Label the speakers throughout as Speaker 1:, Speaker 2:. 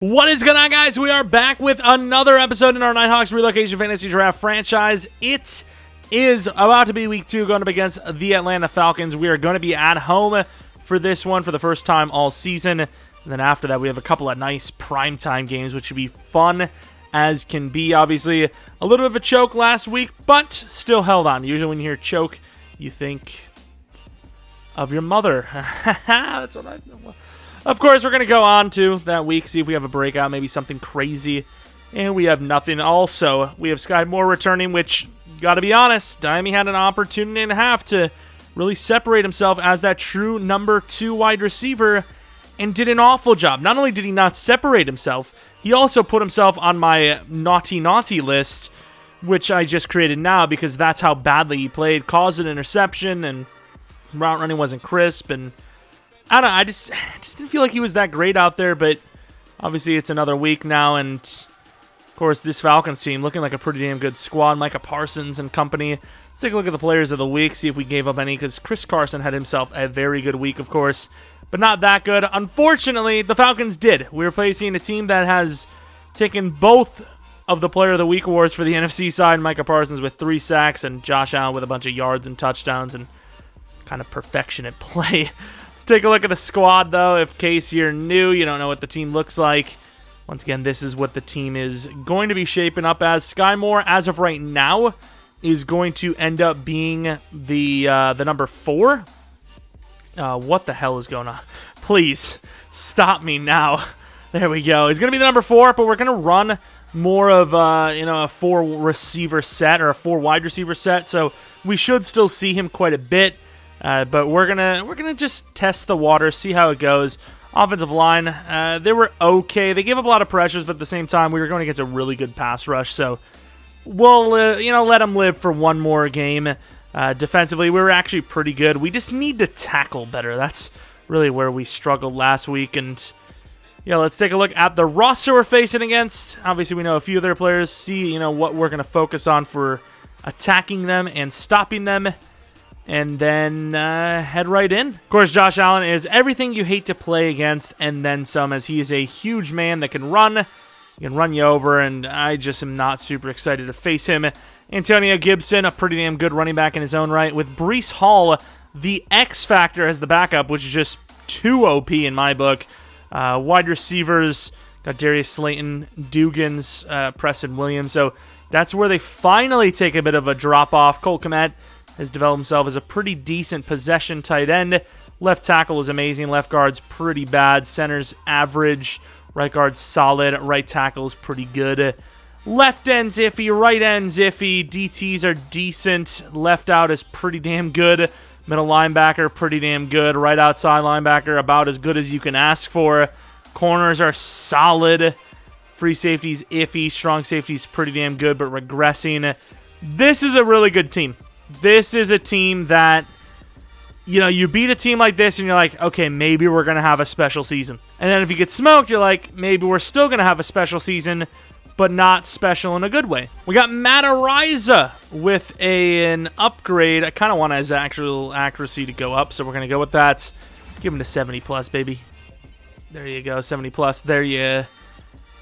Speaker 1: What is going on, guys? We are back with another episode in our Nighthawks Relocation Fantasy Draft franchise. It is about to be week 2 going up against the Atlanta Falcons. We are going to be at home for this one for the first time all season. And then after that, we have a couple of nice primetime games, which should be fun as can be. Obviously, a little bit of a choke last week, but still held on. Usually when you hear choke, you think of your mother. That's what I know. Of course, we're going to go on to that week, see if we have a breakout, maybe something crazy, and we have nothing. Also, we have Sky Moore returning, which, gotta be honest, Dimey had an opportunity and a half to really separate himself as that true number 2 wide receiver, and did an awful job. Not only did he not separate himself, he also put himself on my naughty list, which I just created now because that's how badly he played. Caused an interception, and route running wasn't crisp, and I don't know, I just didn't feel like he was that great out there, but obviously it's another week now, and of course this Falcons team looking like a pretty damn good squad. Micah Parsons and company. Let's take a look at the players of the week, see if we gave up any, because Chris Carson had himself a very good week, of course, but not that good. Unfortunately, the Falcons did. We were facing a team that has taken both of the Player of the Week awards for the NFC side, Micah Parsons with 3 sacks, and Josh Allen with a bunch of yards and touchdowns, and kind of perfection at play. Let's take a look at the squad, though. In case you're new, you don't know what the team looks like. Once again, this is what the team is going to be shaping up as. Sky Moore, as of right now, is going to end up being the number 4. What the hell is going on? Please, stop me now. There we go. He's going to be the number 4, but we're going to run more of a 4-receiver set or a 4-wide receiver set, so we should still see him quite a bit. But we're gonna just test the water, see how it goes. Offensive line, they were okay. They gave up a lot of pressures, but at the same time, we were going against a really good pass rush. So we'll let them live for one more game. Defensively, we were actually pretty good. We just need to tackle better. That's really where we struggled last week. And yeah, let's take a look at the roster we're facing against. Obviously, we know a few of their players. See what we're gonna focus on for attacking them and stopping them. And then head right in. Of course, Josh Allen is everything you hate to play against and then some, as he is a huge man that can run. He can run you over, and I just am not super excited to face him. Antonio Gibson, a pretty damn good running back in his own right, with Breece Hall, the X Factor, as the backup, which is just too OP in my book. Wide receivers, got Darius Slayton, Dugans, Preston Williams. So that's where they finally take a bit of a drop-off. Cole Kmet has developed himself as a pretty decent possession tight end. Left tackle is amazing. Left guard's pretty bad. Center's average. Right guard's solid. Right tackle's pretty good. Left end's iffy. Right end's iffy. DTs are decent. Left out is pretty damn good. Middle linebacker, pretty damn good. Right outside linebacker, about as good as you can ask for. Corners are solid. Free safety's iffy. Strong safety's pretty damn good, but regressing. This is a really good team. This is a team that, you beat a team like this and you're like, okay, maybe we're going to have a special season. And then if you get smoked, you're like, maybe we're still going to have a special season, but not special in a good way. We got Matt Ariza with an upgrade. I kind of want his actual accuracy to go up, so we're going to go with that. Give him to 70 plus, baby. There you go, 70 plus. There you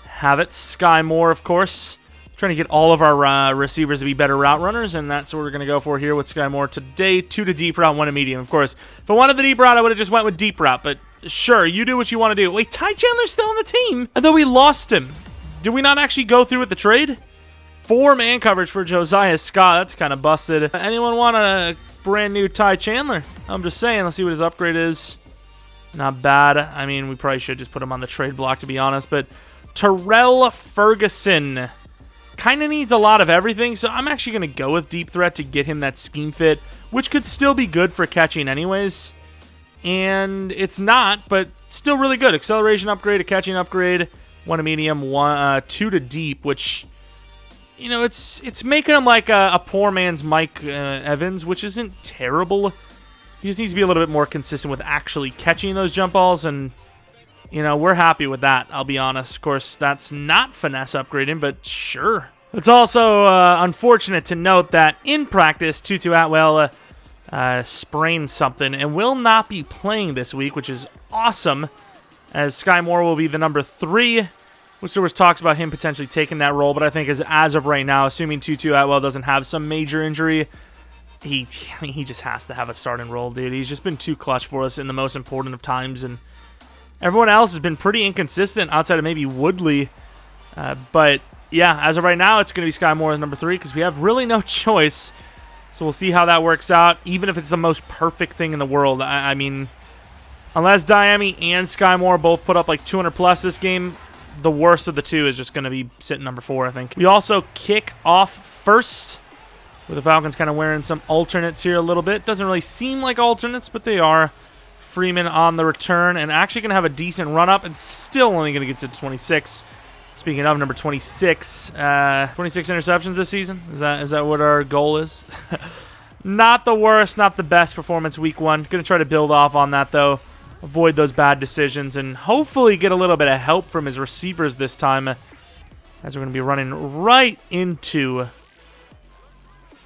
Speaker 1: have it. Sky Moore, of course. Trying to get all of our receivers to be better route runners, and that's what we're going to go for here with Sky Moore today. 2 to deep route, 1 to medium. Of course, if I wanted the deep route, I would have just went with deep route, but sure, you do what you want to do. Wait, Ty Chandler's still on the team? I thought we lost him. Did we not actually go through with the trade? 4-man coverage for Josiah Scott. That's kind of busted. Anyone want a brand new Ty Chandler? I'm just saying. Let's see what his upgrade is. Not bad. I mean, we probably should just put him on the trade block, to be honest, but Terrell Ferguson kind of needs a lot of everything, so I'm actually going to go with deep threat to get him that scheme fit, which could still be good for catching anyways. And it's not, but still really good. Acceleration upgrade, a catching upgrade, 1 to medium, 2 to deep, which, it's making him like a poor man's Mike Evans, which isn't terrible. He just needs to be a little bit more consistent with actually catching those jump balls, and we're happy with that, I'll be honest. Of course, that's not finesse upgrading, but sure. It's also unfortunate to note that in practice, Tutu Atwell sprained something and will not be playing this week, which is awesome, as Sky Moore will be the number 3. which there was talks about him potentially taking that role, but I think as of right now, assuming Tutu Atwell doesn't have some major injury, he just has to have a starting role, dude. He's just been too clutch for us in the most important of times, and everyone else has been pretty inconsistent outside of maybe Woodley. But yeah, as of right now, it's going to be Sky Moore as number 3 because we have really no choice. So we'll see how that works out, even if it's the most perfect thing in the world. I mean, unless Diami and Sky Moore both put up like 200 plus this game, the worst of the two is just going to be sitting number 4, I think. We also kick off first, with the Falcons kind of wearing some alternates here a little bit. Doesn't really seem like alternates, but they are. Freeman on the return, and actually going to have a decent run-up, and still only going to get to 26. Speaking of number 26, 26 interceptions this season. Is that what our goal is? Not the worst, not the best performance week 1. Going to try to build off on that, though. Avoid those bad decisions, and hopefully get a little bit of help from his receivers this time, as we're going to be running right into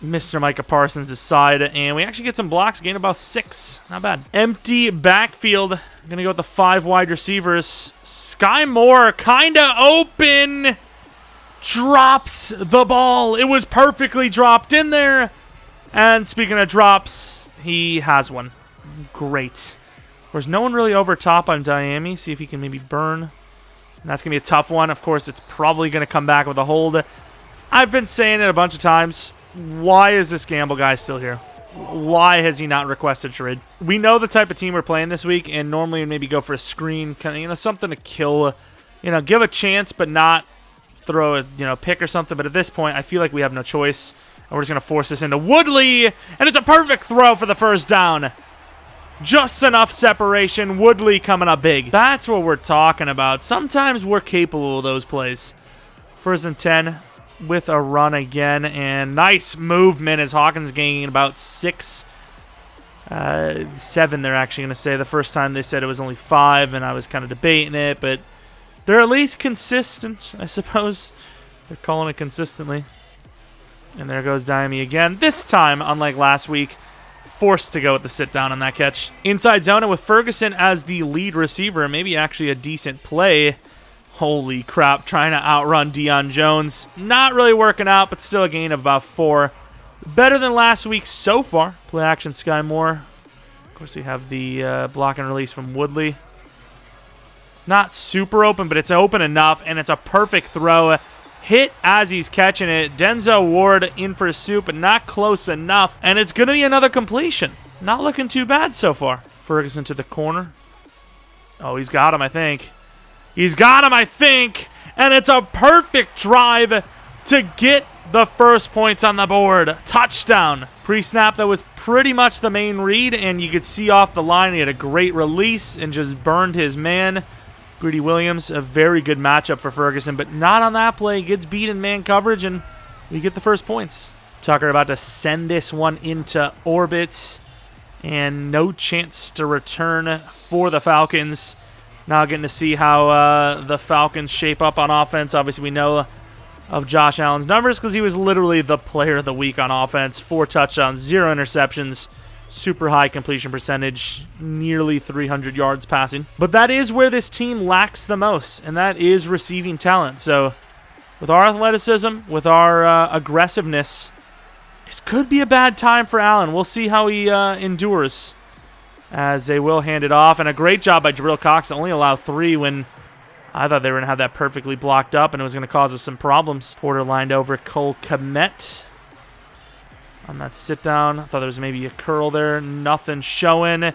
Speaker 1: Mr. Micah Parsons' side, and we actually get some blocks, gain about 6. Not bad. Empty backfield. I'm going to go with the 5 wide receivers. Sky Moore kind of open. Drops the ball. It was perfectly dropped in there. And speaking of drops, he has one. Great. There's no one really over top on Diami. See if he can maybe burn. And that's going to be a tough one. Of course, it's probably going to come back with a hold. I've been saying it a bunch of times. Why is this Gamble guy still here? Why has he not requested trade? We know the type of team we're playing this week, and normally we'd maybe go for a screen, kind of, something to kill, give a chance, but not throw a, pick or something. But at this point, I feel like we have no choice, and we're just going to force this into Woodley, and it's a perfect throw for the first down. Just enough separation. Woodley coming up big. That's what we're talking about. Sometimes we're capable of those plays. 1st and 10. With a run again, and nice movement as Hawkins gaining about 6. 7, they're actually going to say. The first time they said it was only 5, and I was kind of debating it, but they're at least consistent, I suppose. They're calling it consistently. And there goes Diami again. This time, unlike last week, forced to go with the sit down on that catch. Inside zone, and with Ferguson as the lead receiver, maybe actually a decent play. Holy crap, trying to outrun Deion Jones. Not really working out, but still a gain of about 4. Better than last week so far. Play action Sky Moore. Of course, we have the block and release from Woodley. It's not super open, but it's open enough, and it's a perfect throw. Hit as he's catching it. Denzel Ward in pursuit, but not close enough. And it's going to be another completion. Not looking too bad so far. Ferguson to the corner. Oh, he's got him, I think. He's got him, I think, and it's a perfect drive to get the first points on the board. Touchdown. Pre-snap, that was pretty much the main read, and you could see off the line he had a great release and just burned his man. Greedy Williams, a very good matchup for Ferguson, but not on that play. Gets beat in man coverage, and we get the first points. Tucker about to send this one into orbit, and no chance to return for the Falcons. Now getting to see how the Falcons shape up on offense. Obviously, we know of Josh Allen's numbers because he was literally the player of the week on offense. 4 touchdowns, 0 interceptions, super high completion percentage, nearly 300 yards passing. But that is where this team lacks the most, and that is receiving talent. So with our athleticism, with our aggressiveness, this could be a bad time for Allen. We'll see how he endures, as they will hand it off. And a great job by Jabril Cox to only allow 3 when I thought they were going to have that perfectly blocked up and it was going to cause us some problems. Porter lined over Cole Kmet on that sit down. I thought there was maybe a curl there. Nothing showing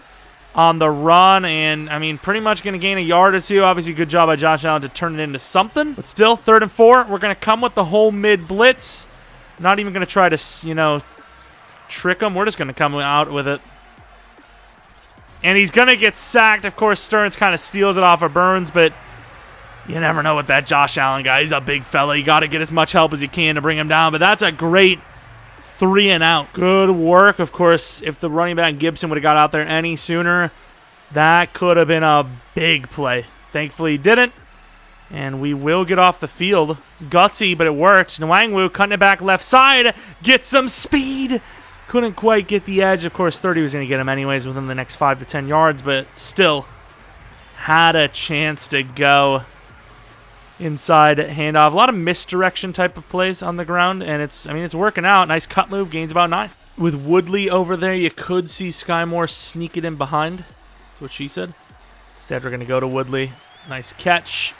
Speaker 1: on the run. And, I mean, pretty much going to gain a yard or 2. Obviously, good job by Josh Allen to turn it into something. But still, 3rd and 4. We're going to come with the whole mid blitz. Not even going to try to, trick them. We're just going to come out with it. And he's going to get sacked. Of course, Stearns kind of steals it off of Burns, but you never know with that Josh Allen guy. He's a big fella. You got to get as much help as you can to bring him down, but that's a great 3 and out. Good work. Of course, if the running back Gibson would have got out there any sooner, that could have been a big play. Thankfully, he didn't, and we will get off the field. Gutsy, but it worked. Nwangwu cutting it back left side. Get some speed. Couldn't quite get the edge. Of course, 30 was going to get him anyways within the next 5 to 10 yards, but still had a chance to go. inside handoff. A lot of misdirection type of plays on the ground, and it's working out. Nice cut move, gains about 9. With Woodley over there, you could see Sky Moore sneak it in behind. That's what she said. Instead, we're going to go to Woodley. Nice catch.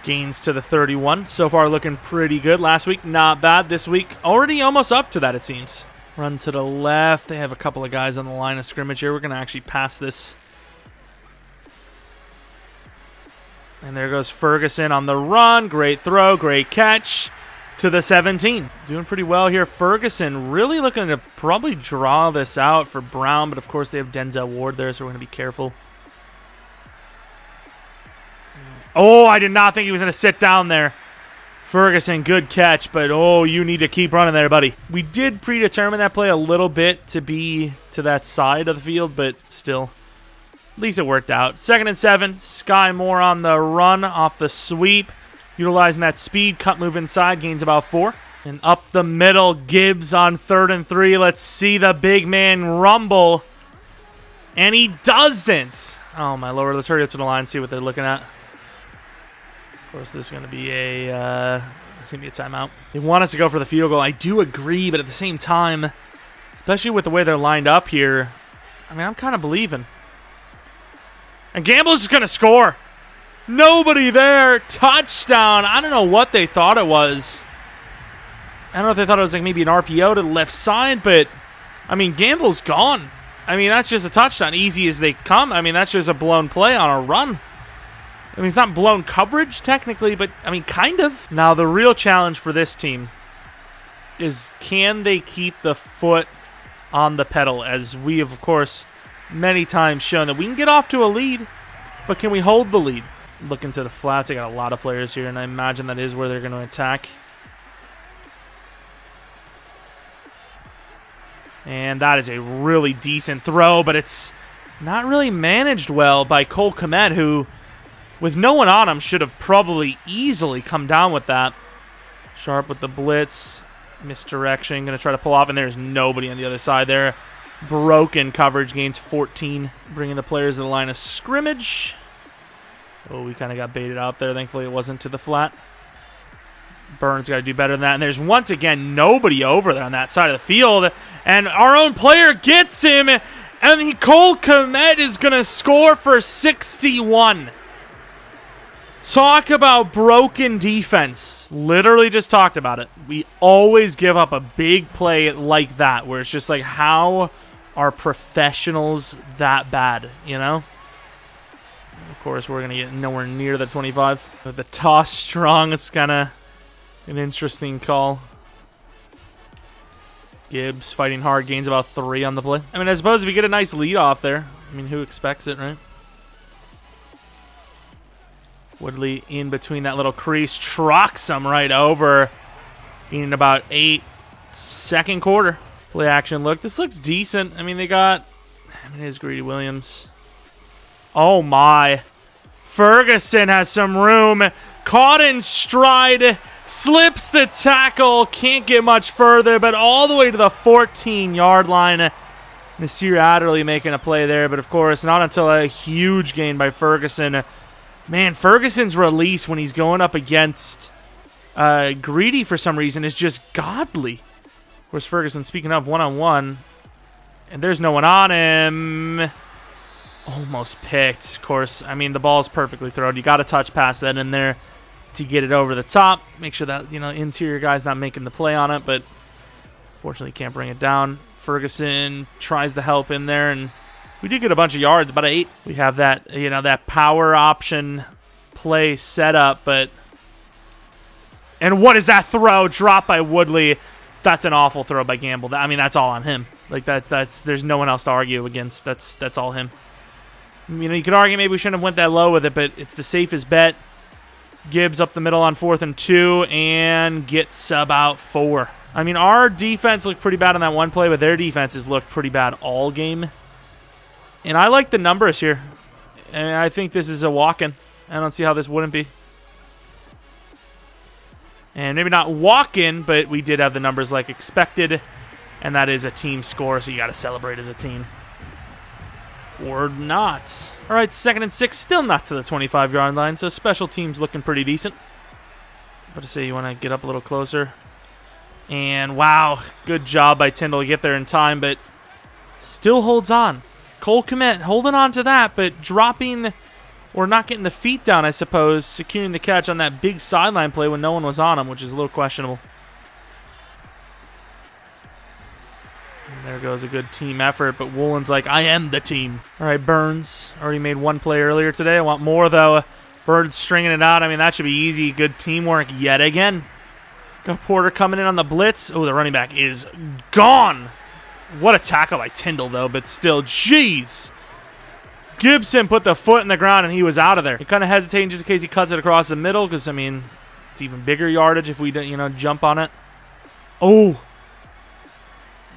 Speaker 1: Gains to the 31. So far, looking pretty good. Last week, not bad. This week, already almost up to that, it seems. Run to the left. They have a couple of guys on the line of scrimmage here. We're going to actually pass this. And there goes Ferguson on the run. Great throw, great catch to the 17. Doing pretty well here. Ferguson really looking to probably draw this out for Brown, but of course they have Denzel Ward there, so we're going to be careful. Oh, I did not think he was going to sit down there. Ferguson, good catch, but oh, you need to keep running there, buddy. We did predetermine that play a little bit to be to that side of the field, but still. At least it worked out. 2nd and 7. Sky Moore on the run off the sweep. Utilizing that speed. Cut move inside. Gains about 4. And up the middle. Gibbs on 3rd and 3. Let's see the big man rumble. And he doesn't. Oh, my lord. Let's hurry up to the line and see what they're looking at. Of course, this is going to be a timeout. They want us to go for the field goal. I do agree, but at the same time, especially with the way they're lined up here, I mean, I'm kind of believing. And Gamble's just going to score. Nobody there. Touchdown. I don't know what they thought it was. I don't know if they thought it was like maybe an RPO to the left side, but, I mean, Gamble's gone. I mean, that's just a touchdown. Easy as they come. I mean, that's just a blown play on a run. I mean, it's not blown coverage technically, but, I mean, kind of. Now, the real challenge for this team is can they keep the foot on the pedal, as we have, of course, many times shown that we can get off to a lead, but can we hold the lead? Looking to the flats, they got a lot of players here, and I imagine that is where they're going to attack. And that is a really decent throw, but it's not really managed well by Cole Kmet, who, with no one on him, should have probably easily come down with that. Sharp with the blitz. Misdirection, going to try to pull off, and there's nobody on the other side there. Broken coverage, gains 14, bringing the players to the line of scrimmage. Oh, we kind of got baited out there. Thankfully, it wasn't to the flat. Burns got to do better than that. And there's once again nobody over there on that side of the field. And our own player gets him, and Cole Kmet is going to score for 61. Talk about broken defense. Literally just talked about it. We always give up a big play like that, where it's just like, how are professionals that bad, you know? Of course, we're going to get nowhere near the 25. But the toss strong is kind of an interesting call. Gibbs fighting hard, gains about 3 on the play. I mean, I suppose if you get a nice lead off there, I mean, who expects it, right? Woodley in between that little crease, trucks him right over. In about 8. Second quarter. Play action look. This looks decent. I mean, they got, it is Greedy Williams. Oh my. Ferguson has some room. Caught in stride. Slips the tackle. Can't get much further, but all the way to the 14-yard line. Nasir Adderley making a play there, but of course, not until a huge gain by Ferguson. Man, Ferguson's release when he's going up against Greedy for some reason is just godly. Of course, Ferguson, speaking of one-on-one, and there's no one on him. Almost picked. Of course, I mean, the ball's perfectly thrown. You got to touch past that in there to get it over the top. Make sure that, you know, interior guy's not making the play on it, but fortunately can't bring it down. Ferguson tries to help in there, and we did get a bunch of yards, about 8. We have that, you know, that power option play set up, but... And what is that throw? Dropped by Woodley. That's an awful throw by Gamble. I mean, that's all on him. Like, there's no one else to argue against. That's all him. You know, you could argue maybe we shouldn't have went that low with it, but it's the safest bet. Gibbs up the middle on 4th and 2 and gets about 4. I mean, our defense looked pretty bad on that one play, but their defenses looked pretty bad all game. And I like the numbers here. And I think this is a walk-in. I don't see how this wouldn't be. And maybe not walk-in, but we did have the numbers like expected. And that is a team score, so you got to celebrate as a team. or not. All right, 2nd and 6, still not to the 25-yard line, so special teams looking pretty decent. But to say you want to get up a little closer. And wow, good job by Tyndall to get there in time, but still holds on. Cole Kmet holding on to that, but dropping or not getting the feet down, I suppose, securing the catch on that big sideline play when no one was on him, which is a little questionable. And there goes a good team effort, but Woolen's like, I am the team. All right, Burns already made one play earlier today. I want more, though. Burns stringing it out. I mean, that should be easy. Good teamwork yet again. Got Porter coming in on the blitz. Oh, the running back is gone. What a tackle by Tyndall, though, but still, jeez. Gibson put the foot in the ground, and he was out of there. He kind of hesitating just in case he cuts it across the middle, because, I mean, it's even bigger yardage if we, jump on it. Oh.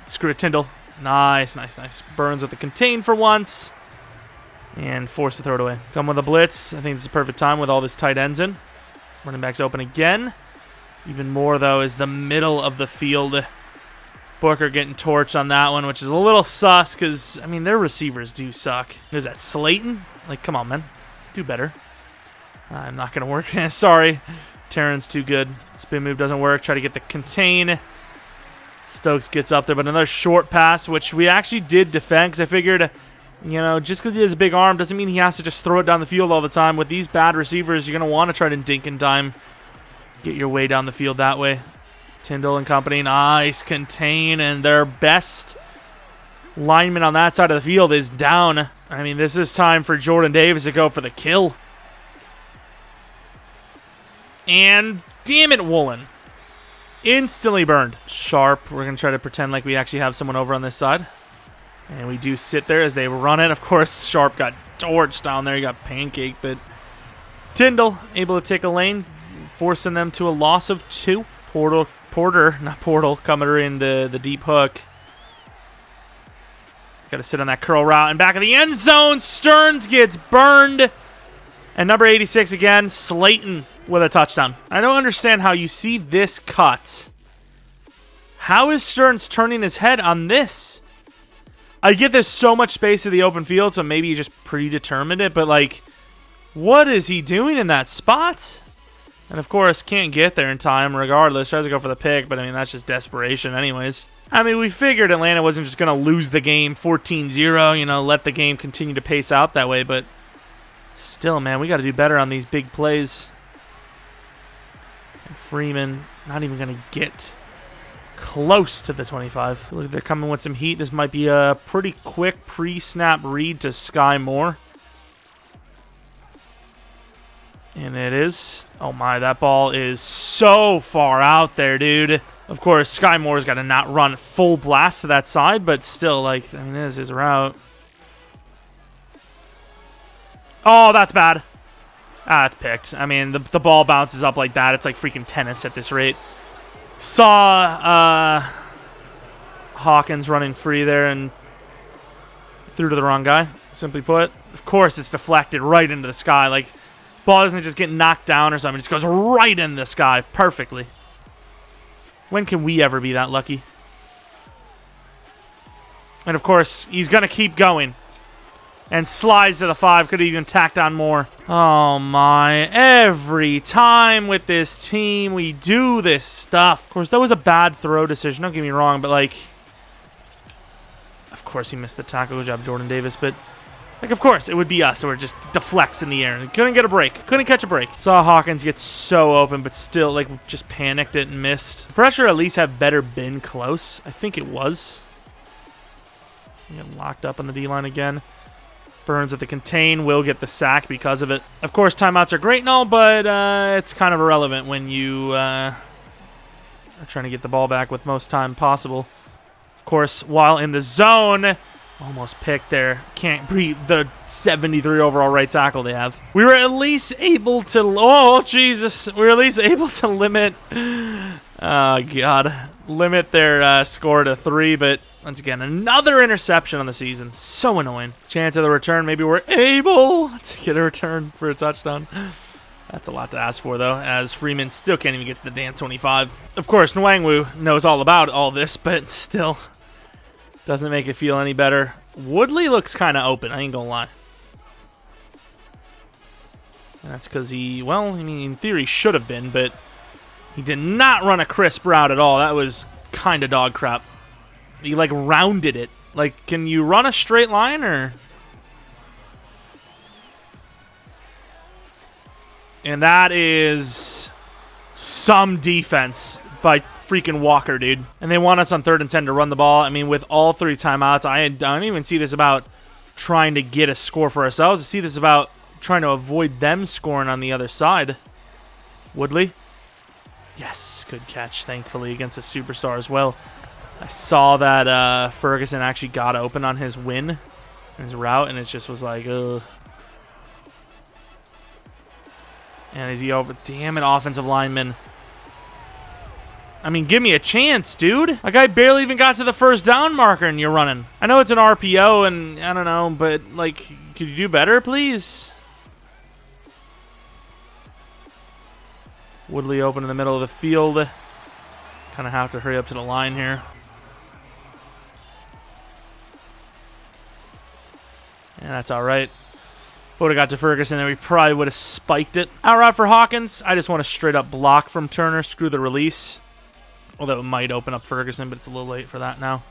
Speaker 1: Screw it, Tyndall. Nice, nice, nice. Burns with the contain for once. And forced to throw it away. Come with a blitz. I think this is a perfect time with all this tight ends in. Running back's open again. Even more, though, is the middle of the field. Booker getting torched on that one, which is a little sus because, I mean, their receivers do suck. There's that Slayton. Like, come on, man. Do better. I'm not going to work. Sorry. Terran's too good. Spin move doesn't work. Try to get the contain. Stokes gets up there, but another short pass, which we actually did defend because I figured, just because he has a big arm doesn't mean he has to just throw it down the field all the time. With these bad receivers, you're going to want to try to dink and dime. Get your way down the field that way. Tyndall and company, nice contain, and their best lineman on that side of the field is down. I mean, this is time for Jordan Davis to go for the kill. And damn it, Woolen. Instantly burned. Sharp, we're going to try to pretend like we actually have someone over on this side. And we do sit there as they run it. Of course, Sharp got torched down there. He got pancaked, but Tyndall able to take a lane, forcing them to a loss of 2. Porter coming in the deep hook. Got to sit on that curl route and back of the end zone. Stearns gets burned. And number 86 again, Slayton with a touchdown. I don't understand how you see this cut. How is Stearns turning his head on this? I get there's so much space in the open field, so maybe he just predetermined it, but like, what is he doing in that spot? And of course, can't get there in time regardless. Tries to go for the pick, but I mean, that's just desperation anyways. I mean, we figured Atlanta wasn't just going to lose the game 14-0, let the game continue to pace out that way, but still, man, we got to do better on these big plays. And Freeman not even going to get close to the 25. Look, they're coming with some heat. This might be a pretty quick pre-snap read to Sky Moore. And it is. Oh my, that ball is so far out there, dude. Of course, Sky Moore's got to not run full blast to that side, but still, like, I mean, this is his route. Oh, that's bad. Ah, it's picked. I mean, the ball bounces up like that. It's like freaking tennis at this rate. Saw Hawkins running free there and threw to the wrong guy, simply put. Of course, it's deflected right into the sky. Like, ball doesn't just get knocked down or something. It just goes right in the sky perfectly. When can we ever be that lucky? And, of course, he's going to keep going. And slides to the 5. Could have even tacked on more. Oh, my. Every time with this team, we do this stuff. Of course, that was a bad throw decision. Don't get me wrong, but, like, of course he missed the tackle. Good job, Jordan Davis. But, like, of course, it would be us. So we're just deflects in the air. Couldn't get a break. Couldn't catch a break. Saw Hawkins get so open, but still, like, just panicked it and missed. Pressure at least have better been close. I think it was. Get locked up on the D-line again. Burns at the contain, will get the sack because of it. Of course, timeouts are great and all, but it's kind of irrelevant when you are trying to get the ball back with most time possible. Of course, while in the zone, almost picked there. Can't beat the 73 overall right tackle they have. We were at least able to, oh, Jesus. We were at least able to limit, oh, God, limit their score to 3, but once again, another interception on the season. So annoying. Chance of the return. Maybe we're able to get a return for a touchdown. That's a lot to ask for, though, as Freeman still can't even get to the damn 25. Of course, Nwangwu knows all about all this, but still doesn't make it feel any better. Woodley looks kind of open, I ain't gonna lie. And that's because he, well, I mean, in theory should have been, but he did not run a crisp route at all. That was kind of dog crap. He, like, rounded it. Like, can you run a straight line, or? And that is some defense by freaking Walker, dude. And they want us on 3rd and 10 to run the ball. I mean, with all 3 timeouts, I don't even see this about trying to get a score for ourselves. I see this about trying to avoid them scoring on the other side. Woodley. Yes, good catch, thankfully, against a superstar as well. I saw that Ferguson actually got open on his win, his route, and it just was like, ugh. And is he over? Damn it, offensive lineman. I mean, give me a chance, dude. That guy barely even got to the first down marker and you're running. I know it's an RPO and I don't know, but, like, could you do better, please? Woodley open in the middle of the field. Kind of have to hurry up to the line here. Yeah, that's all right. Would have got to Ferguson, and we probably would have spiked it. Out route for Hawkins. I just want to straight up block from Turner. Screw the release. Although it might open up Ferguson, but it's a little late for that now.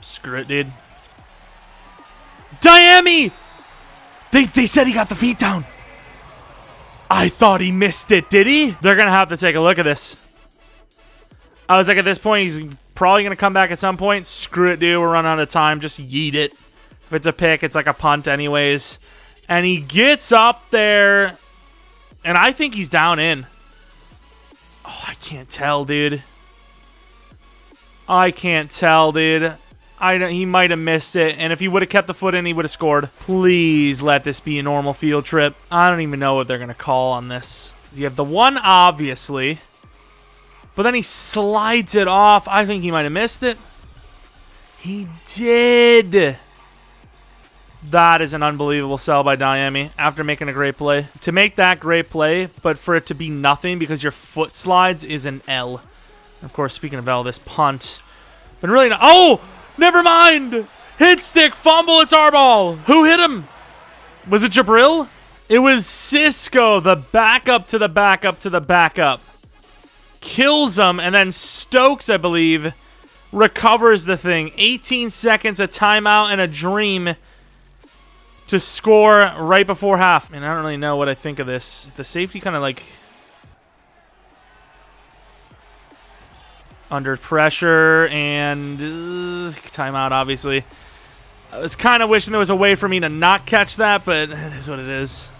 Speaker 1: Screw it, dude. Diami! They said he got the feet down. I thought he missed it, did he? They're going to have to take a look at this. I was like, at this point, he's probably going to come back at some point. Screw it, dude. We're running out of time. Just yeet it. If it's a pick, it's like a punt anyways. And he gets up there. And I think he's down in. Oh, I can't tell, dude. I can't tell, dude. He might have missed it. And if he would have kept the foot in, he would have scored. Please let this be a normal field trip. I don't even know what they're going to call on this. You have the one, obviously. But then he slides it off. I think he might have missed it. He did. That is an unbelievable sell by Diami after making a great play. To make that great play, but for it to be nothing because your foot slides is an L. Of course, speaking of L, this punt. But really not. Oh, never mind. Hit stick, fumble, it's our ball. Who hit him? Was it Jabril? It was Cisco, the backup to the backup to the backup. Kills him, and then Stokes, I believe, recovers the thing. 18 seconds, a timeout, and a dream to score right before half. And I don't really know what I think of this. The safety kind of like under pressure and timeout, obviously. I was kind of wishing there was a way for me to not catch that, but it is what it is.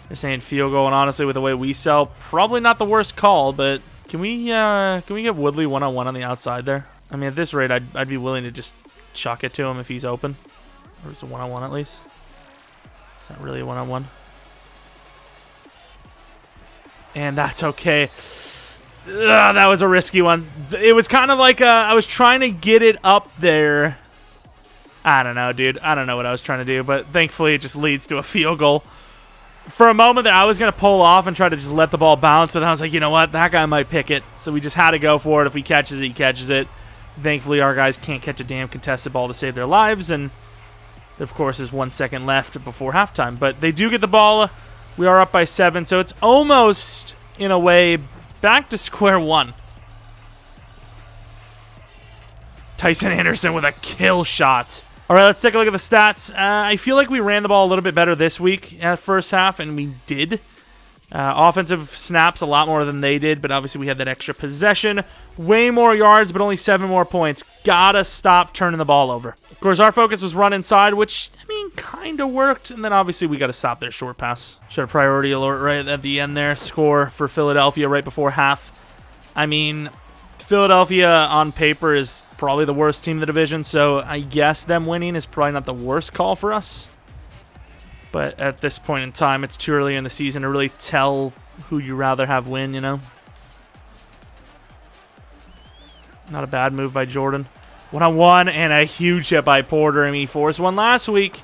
Speaker 1: They're saying field goal, and honestly, with the way we sell, probably not the worst call, but can we get Woodley one-on-one on the outside there? I mean, at this rate, I'd be willing to just chuck it to him if he's open. Or it's a one-on-one at least. It's not really a one-on-one. And that's okay. That was a risky one. It was kind of like I was trying to get it up there. I don't know, dude. I don't know what I was trying to do, but thankfully it just leads to a field goal. For a moment there, I was going to pull off and try to just let the ball bounce, but I was like, you know what? That guy might pick it. So we just had to go for it. If he catches it, he catches it. Thankfully, our guys can't catch a damn contested ball to save their lives, and of course, there's 1 second left before halftime. But they do get the ball. We are up by 7, so it's almost, in a way, back to square one. Tyson Anderson with a kill shot. All right, let's take a look at the stats. I feel like we ran the ball a little bit better this week at first half, and we did. Offensive snaps a lot more than they did, but obviously we had that extra possession. Way more yards, but only 7 more points. Gotta stop turning the ball over. Of course, our focus was run inside, which, I mean, kind of worked. And then obviously we got to stop their short pass. Should have priority alert right at the end there. Score for Philadelphia right before half. I mean, Philadelphia on paper is probably the worst team in the division, so I guess them winning is probably not the worst call for us. But at this point in time, it's too early in the season to really tell who you rather have win, you know? Not a bad move by Jordan. 1-on-1 and a huge hit by Porter. I mean, he forced one last week.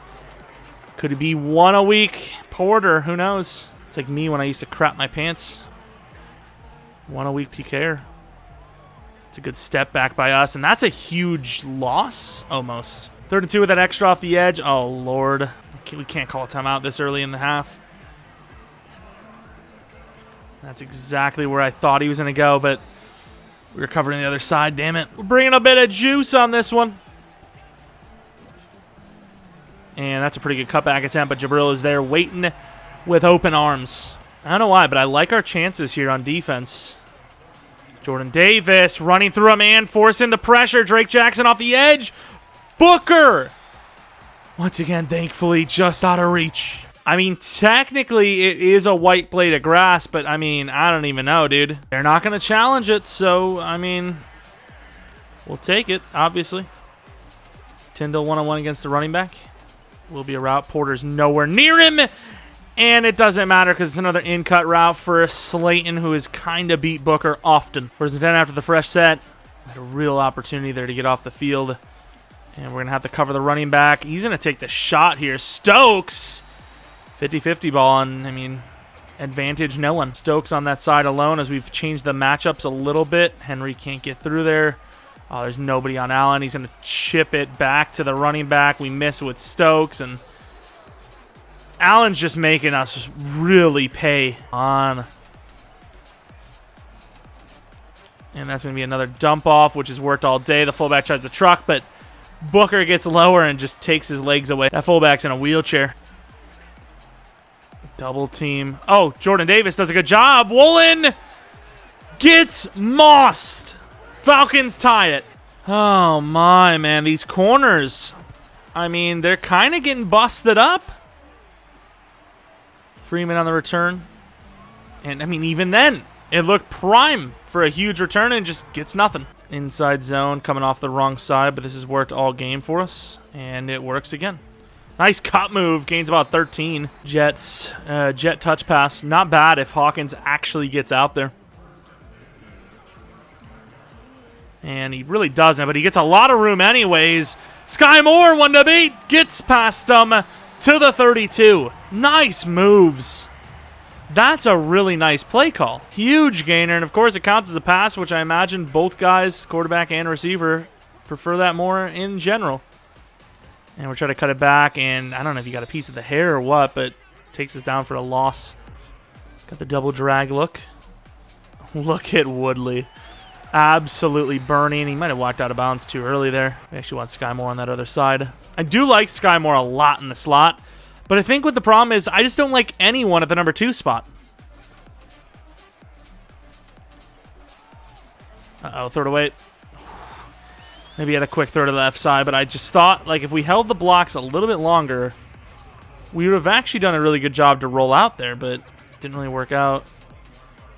Speaker 1: Could it be one a week? Porter, who knows? It's like me when I used to crap my pants. 1 a week PK'er. It's a good step back by us, and that's a huge loss, almost. 3rd and 2 with that extra off the edge. Oh, Lord. We can't call a timeout this early in the half. That's exactly where I thought he was going to go, but we were covering the other side, damn it. We're bringing a bit of juice on this one. And that's a pretty good cutback attempt, but Jabril is there waiting with open arms. I don't know why, but I like our chances here on defense. Jordan Davis running through a man, forcing the pressure. Drake Jackson off the edge. Booker! Once again, thankfully, just out of reach. I mean, technically, it is a white blade of grass, but, I mean, I don't even know, dude. They're not going to challenge it, so, I mean, we'll take it, obviously. Tyndall one-on-one against the running back. Will be a route. Porter's nowhere near him. And it doesn't matter because it's another in-cut route for Slayton, who has kind of beat Booker often. First and 10 after the fresh set. Had a real opportunity there to get off the field. And we're going to have to cover the running back. He's going to take the shot here. Stokes! 50-50 ball, and, I mean, advantage no one. Stokes on that side alone as we've changed the matchups a little bit. Henry can't get through there. Oh, there's nobody on Allen. He's going to chip it back to the running back. We miss with Stokes, and Allen's just making us really pay on. And that's going to be another dump off, which has worked all day. The fullback tries the truck, but Booker gets lower and just takes his legs away. That fullback's in a wheelchair. Double team. Oh, Jordan Davis does a good job. Woolen gets mossed. Falcons tie it. Oh, my, man. These corners, I mean, they're kind of getting busted up. Freeman on the return. And, I mean, even then, it looked prime for a huge return and just gets nothing. Inside zone coming off the wrong side, but this has worked all game for us, and it works again. Nice cut move. Gains about 13. Jet touch pass. Not bad if Hawkins actually gets out there. And he really doesn't, but he gets a lot of room anyways. Sky Moore, 1 to beat, gets past him to the 32. Nice moves. That's a really nice play call. Huge gainer, and of course it counts as a pass, which I imagine both guys, quarterback and receiver, prefer that more in general. And we're trying to cut it back, and I don't know if you got a piece of the hair or what, but takes us down for a loss. Got the double drag look. Look at Woodley. Absolutely burning. He might have walked out of bounds too early there. We actually want Sky Moore on that other side. I do like Sky Moore a lot in the slot, but I think what the problem is, I just don't like anyone at the number 2 spot. Uh-oh, throw it away. Maybe he had a quick throw to the left side, but I just thought, like, if we held the blocks a little bit longer, we would have actually done a really good job to roll out there, but it didn't really work out.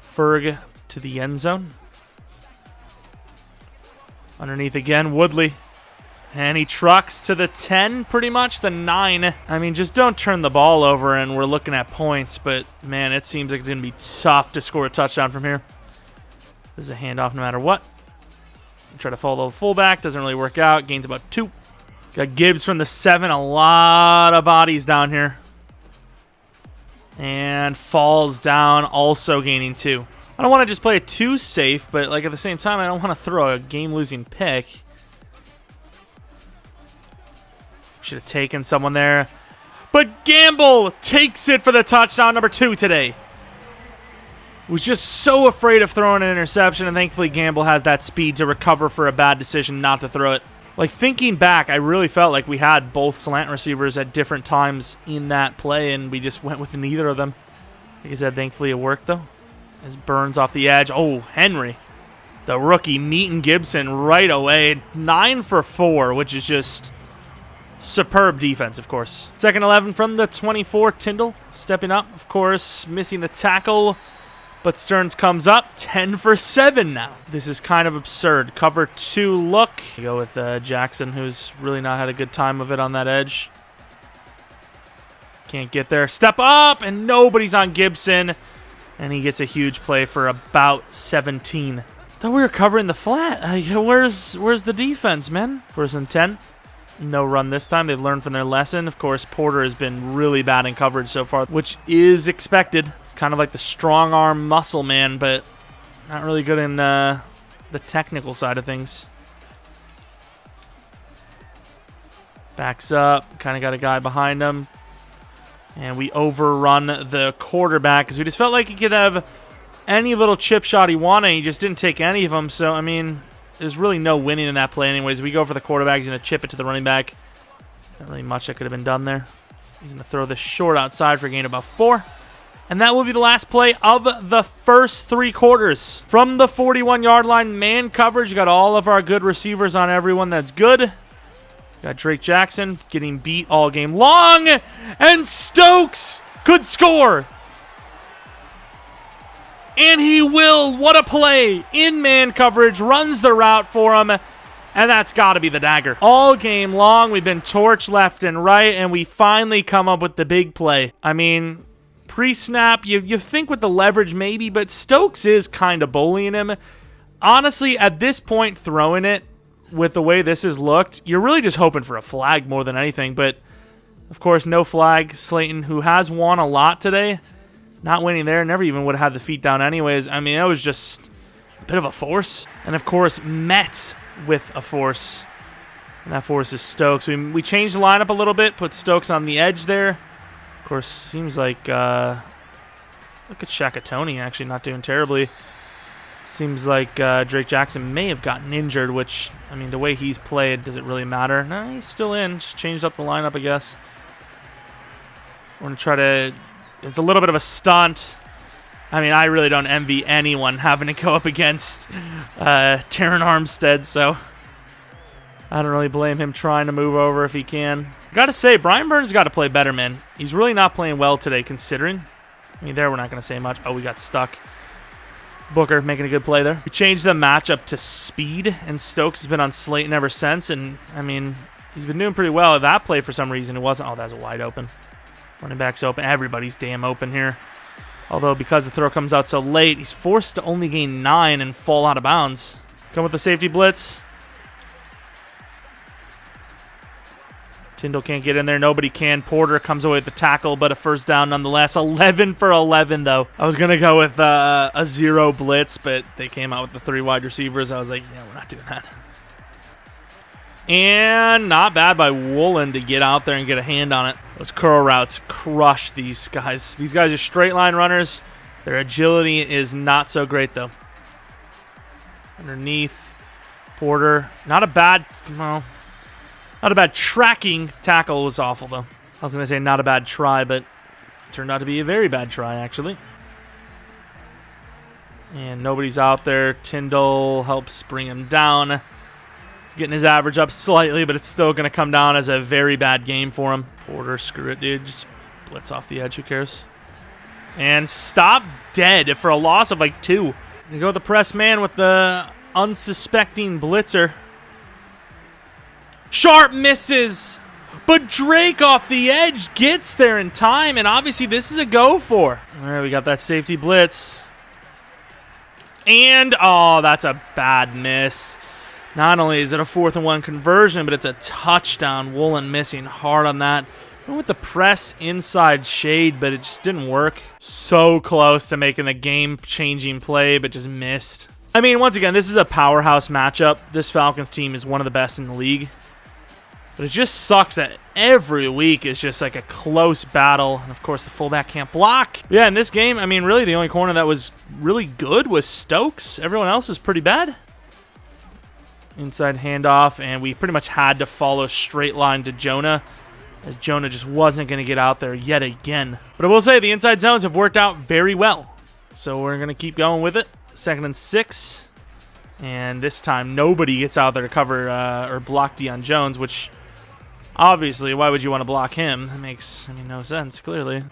Speaker 1: Ferg to the end zone. Underneath again, Woodley. And he trucks to the 10, pretty much, the 9. I mean, just don't turn the ball over, and we're looking at points, but, man, it seems like it's going to be tough to score a touchdown from here. This is a handoff no matter what. Try to follow the fullback. Doesn't really work out. Gains about 2. Got Gibbs from the 7. A lot of bodies down here. And falls down, also gaining 2. I don't want to just play it too safe, but like at the same time, I don't want to throw a game-losing pick. Should have taken someone there. But Gamble takes it for the touchdown, number 2 today. Was just so afraid of throwing an interception, and thankfully Gamble has that speed to recover for a bad decision not to throw it. Like, thinking back, I really felt like we had both slant receivers at different times in that play, and we just went with neither of them. Like I said, thankfully it worked, though. As Burns off the edge. Oh, Henry, the rookie, meeting Gibson right away. 9 for 4, which is just superb defense, of course. Second 11 from the 24. Tyndall stepping up, of course, missing the tackle. But Stearns comes up, 10 for 7 now. This is kind of absurd. Cover 2 look. We go with Jackson, who's really not had a good time of it on that edge. Can't get there. Step up, and nobody's on Gibson. And he gets a huge play for about 17. Thought we were covering the flat. Where's the defense, man? First and 10. No run this time. They've learned from their lesson. Of course, Porter has been really bad in coverage so far, which is expected. It's kind of like the strong arm muscle man, but not really good in the technical side of things. Backs up. Kind of got a guy behind him. And we overrun the quarterback because we just felt like he could have any little chip shot he wanted. He just didn't take any of them. So, I mean, there's really no winning in that play anyways. We go for the quarterback. He's going to chip it to the running back. There's not really much that could have been done there. He's going to throw this short outside for a gain of about 4. And that will be the last play of the first 3 quarters. From the 41-yard line, man coverage. You got all of our good receivers on everyone. That's good. Got Drake Jackson getting beat all game long. And Stokes could score. And he will. What a play. In man coverage. Runs the route for him. And that's got to be the dagger. All game long, we've been torched left and right. And we finally come up with the big play. I mean, pre-snap, you think with the leverage maybe. But Stokes is kind of bullying him. Honestly, at this point, throwing it, with the way this has looked, you're really just hoping for a flag more than anything. But, of course, no flag. Slayton, who has won a lot today, not winning there. Never even would have had the feet down anyways. I mean, it was just a bit of a force. And, of course, met with a force. And that force is Stokes. We changed the lineup a little bit, put Stokes on the edge there. Of course, seems like, look at Shakatoni actually not doing terribly. Seems like Drake Jackson may have gotten injured, which, I mean, the way he's played, does it really matter? No, he's still in. Just changed up the lineup, I guess. We're going to try to... It's a little bit of a stunt. I mean, I really don't envy anyone having to go up against Terran Armstead, so I don't really blame him trying to move over if he can. Got to say, Brian Burns got to play better, man. He's really not playing well today, considering. I mean, there we're not going to say much. Oh, we got stuck. Booker making a good play there. We changed the matchup to speed, and Stokes has been on Slayton ever since, and, I mean, he's been doing pretty well. That play, for some reason, it wasn't. Oh, that's a wide open. Running back's open. Everybody's damn open here. Although, because the throw comes out so late, he's forced to only gain 9 and fall out of bounds. Come with the safety blitz. Tyndall can't get in there. Nobody can. Porter comes away with the tackle, but a first down nonetheless. 11 for 11, though. I was going to go with a 0 blitz, but they came out with the 3 wide receivers. I was like, yeah, we're not doing that. And not bad by Woolen to get out there and get a hand on it. Those curl routes crush these guys. These guys are straight line runners. Their agility is not so great, though. Underneath. Porter. Not a bad... Well... Not a bad tracking tackle. Was awful, though. I was going to say not a bad try, but it turned out to be a very bad try, actually. And nobody's out there. Tyndall helps bring him down. He's getting his average up slightly, but it's still going to come down as a very bad game for him. Porter, screw it, dude. Just blitz off the edge. Who cares? And stop dead for a loss of like 2. You go with the press man with the unsuspecting blitzer. Sharp misses, but Drake off the edge gets there in time, and obviously this is a go for. All right, we got that safety blitz. And, oh, that's a bad miss. Not only is it a 4th and 1 conversion, but it's a touchdown. Woolen missing hard on that. Went with the press inside shade, but it just didn't work. So close to making the game-changing play, but just missed. I mean, once again, this is a powerhouse matchup. This Falcons team is one of the best in the league. But it just sucks that every week is just like a close battle. And, of course, the fullback can't block. Yeah, in this game, I mean, really the only corner that was really good was Stokes. Everyone else is pretty bad. Inside handoff, and we pretty much had to follow straight line to Jonah, as Jonah just wasn't going to get out there yet again. But I will say the inside zones have worked out very well. So we're going to keep going with it. 2nd and 6. And this time, nobody gets out there to cover or block Deion Jones, which... Obviously, why would you want to block him? That makes, I mean, no sense, clearly.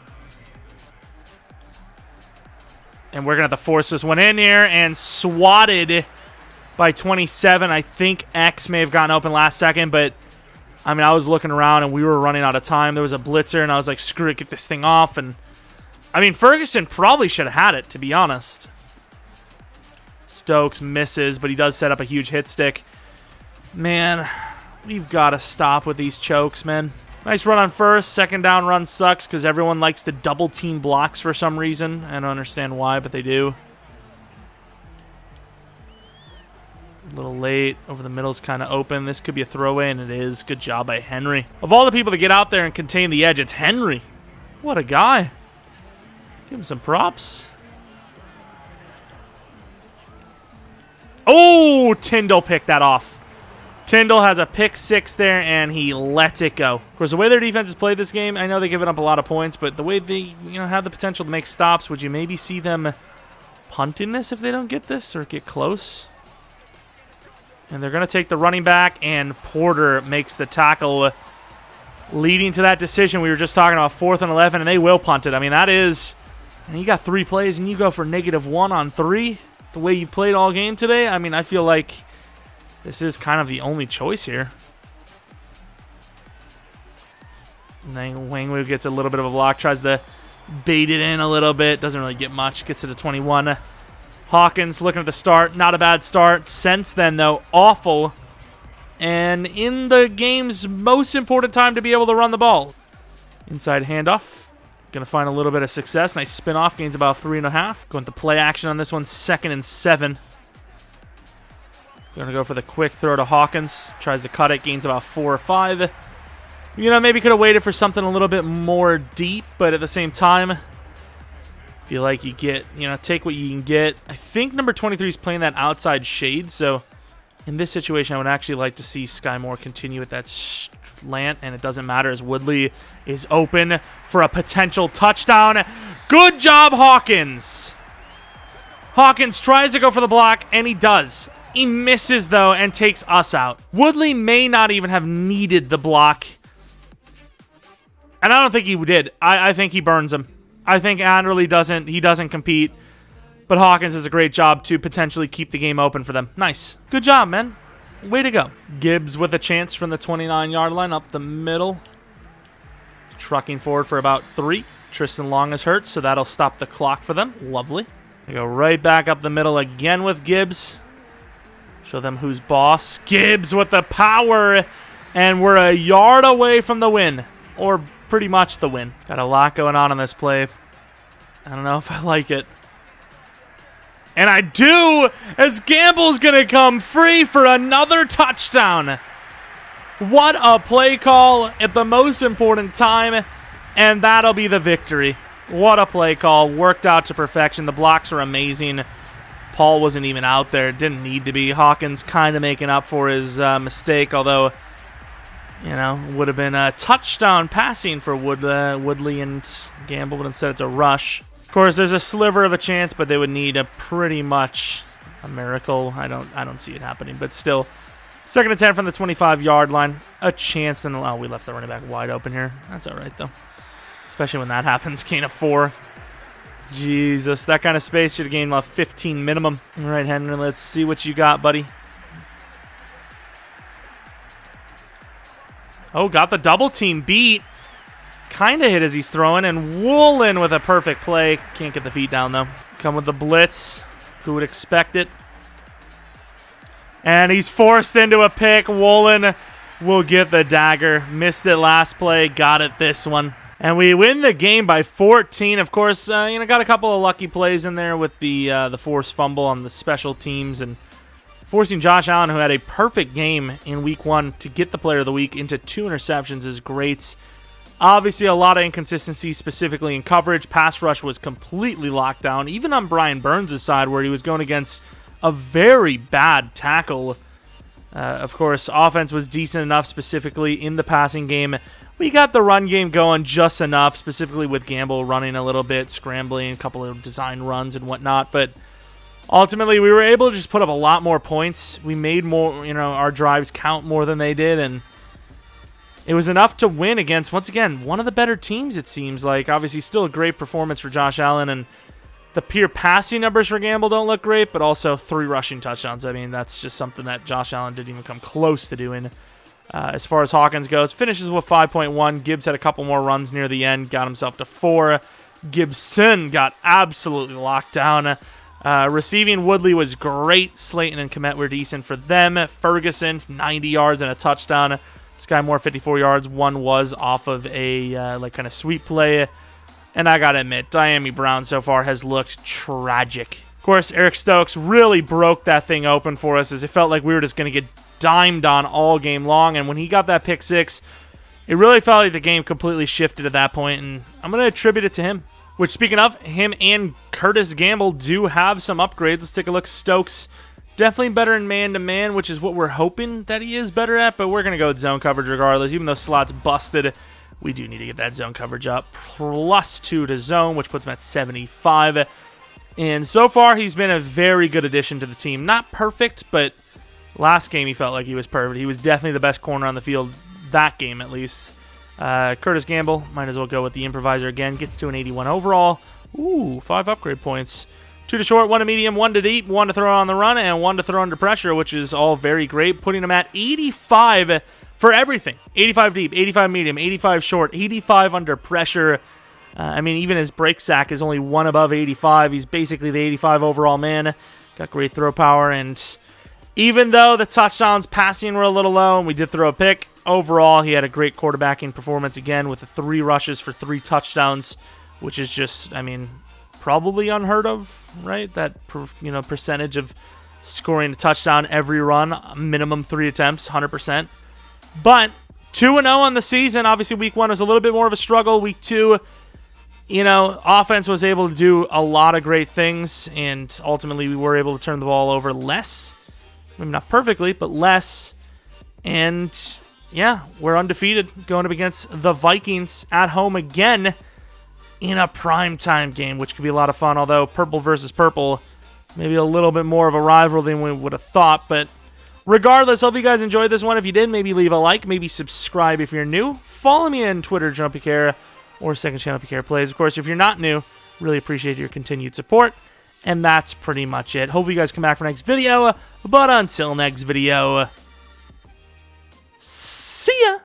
Speaker 1: And we're going to have to force this one in here, and swatted by 27. I think X may have gotten open last second, but, I mean, I was looking around, and we were running out of time. There was a blitzer, and I was like, screw it, get this thing off. And, I mean, Ferguson probably should have had it, to be honest. Stokes misses, but he does set up a huge hit stick. Man... We've got to stop with these chokes, man. Nice run on first. 2nd down run sucks because everyone likes the double team blocks for some reason. I don't understand why, but they do. A little late. Over the middle's kind of open. This could be a throwaway, and it is. Good job by Henry. Of all the people to get out there and contain the edge, it's Henry. What a guy. Give him some props. Oh, Tyndall picked that off. Tyndall has a pick 6 there, and he lets it go. Of course, the way their defense has played this game, I know they're giving up a lot of points, but the way they have the potential to make stops, would you maybe see them punting this if they don't get this or get close? And they're going to take the running back, and Porter makes the tackle, leading to that decision we were just talking about, 4th and 11, and they will punt it. I mean, that is... And you got 3 plays, and you go for -1 on 3, the way you've played all game today. I mean, I feel like this is kind of the only choice here. And then Wangwu gets a little bit of a block, tries to bait it in a little bit. Doesn't really get much. Gets it to 21. Hawkins looking at the start. Not a bad start. Since then, though, awful. And in the game's most important time to be able to run the ball. Inside handoff. Going to find a little bit of success. Nice spin-off. Gains about 3.5. Going to play action on this one. 2nd and 7. Going to go for the quick throw to Hawkins. Tries to cut it. Gains about 4 or 5. Maybe could have waited for something a little bit more deep, but at the same time, feel like you get, take what you can get. I think number 23 is playing that outside shade, so in this situation, I would actually like to see Sky Moore continue with that slant, and it doesn't matter as Woodley is open for a potential touchdown. Good job, Hawkins. Hawkins tries to go for the block, and he does. He misses, though, and takes us out. Woodley may not even have needed the block. And I don't think he did. I think he burns him. I think Anderley doesn't compete. But Hawkins does a great job to potentially keep the game open for them. Nice. Good job, man. Way to go. Gibbs with a chance from the 29-yard line up the middle. Trucking forward for about 3. Tristan Long is hurt, so that'll stop the clock for them. Lovely. They go right back up the middle again with Gibbs. Show them who's boss. Gibbs with the power. And we're a yard away from the win. Or pretty much the win. Got a lot going on this play. I don't know if I like it. And I do, as Gamble's going to come free for another touchdown. What a play call at the most important time, and that'll be the victory. What a play call. Worked out to perfection. The blocks are amazing. Paul wasn't even out there. Didn't need to be. Hawkins kind of making up for his mistake, although... would have been a touchdown passing for Woodley and Gamble, but instead it's a rush. Of course, there's a sliver of a chance, but they would need a pretty much a miracle. I don't see it happening, but still. 2nd and 10 from the 25-yard line. A chance. Oh, we left the running back wide open here. That's all right, though. Especially when that happens. Gain of 4. Jesus, that kind of space should have gained about 15 minimum. All right, Henry, let's see what you got, buddy. Oh, got the double team beat. Kind of hit as he's throwing, and Woolen with a perfect play. Can't get the feet down, though. Come with the blitz. Who would expect it? And he's forced into a pick. Woolen will get the dagger. Missed it last play. Got it this one. And we win the game by 14. Of course, got a couple of lucky plays in there with the forced fumble on the special teams and forcing Josh Allen, who had a perfect game in Week 1, to get the Player of the Week into 2 interceptions is great. Obviously, a lot of inconsistency, specifically in coverage. Pass rush was completely locked down, even on Brian Burns' side, where he was going against a very bad tackle. Of course, offense was decent enough, specifically in the passing game. We got the run game going just enough, specifically with Gamble running a little bit, scrambling, a couple of design runs and whatnot, but ultimately, we were able to just put up a lot more points. We made more, our drives count more than they did, and it was enough to win against, once again, one of the better teams, it seems like. Obviously, still a great performance for Josh Allen, and the pure passing numbers for Gamble don't look great, but also 3 rushing touchdowns. I mean, that's just something that Josh Allen didn't even come close to doing. As far as Hawkins goes, finishes with 5.1. Gibbs had a couple more runs near the end, got himself to 4. Gibson got absolutely locked down. Receiving, Woodley was great. Slayton and Kmet were decent for them. Ferguson, 90 yards and a touchdown. Sky Moore, 54 yards. One was off of a kind of sweep play. And I got to admit, Diami Brown so far has looked tragic. Of course, Eric Stokes really broke that thing open for us, as it felt like we were just going to get dimed on all game long. And when he got that pick six, it really felt like the game completely shifted at that point, and I'm going to attribute it to him. Which, speaking of, him and Curtis Gamble do have some upgrades. Let's take a look. Stokes, definitely better in man-to-man, which is what we're hoping that he is better at, but we're going to go with zone coverage regardless. Even though slot's busted, we do need to get that zone coverage up. +2 to zone, which puts him at 75. And so far, he's been a very good addition to the team. Not perfect, but last game he felt like he was perfect. He was definitely the best corner on the field, that game at least. Curtis Gamble, might as well go with the improviser again. Gets to an 81 overall. Ooh, 5 upgrade points. 2 to short, 1 to medium, 1 to deep, 1 to throw on the run, and 1 to throw under pressure, which is all very great. Putting him at 85 for everything. 85 deep, 85 medium, 85 short, 85 under pressure. I mean, even his break sack is only 1 above 85. He's basically the 85 overall man. Got great throw power, and even though the touchdowns passing were a little low and we did throw a pick, overall he had a great quarterbacking performance again with the 3 rushes for 3 touchdowns, which is just, I mean, probably unheard of, right? That percentage of scoring a touchdown every run, minimum 3 attempts, 100%. But 2-0 on the season. Obviously, week 1 was a little bit more of a struggle. Week 2, offense was able to do a lot of great things, and ultimately we were able to turn the ball over less. Maybe not perfectly, but less. And yeah, we're undefeated going up against the Vikings at home again in a primetime game, which could be a lot of fun. Although purple versus purple, maybe a little bit more of a rival than we would have thought. But regardless, hope you guys enjoyed this one. If you did, maybe leave a like, maybe subscribe if you're new. Follow me on Twitter, Jeromepkr, or second channel Pkr Plays. Of course, if you're not new, really appreciate your continued support. And that's pretty much it. Hopefully you guys come back for next video. But until next video, see ya!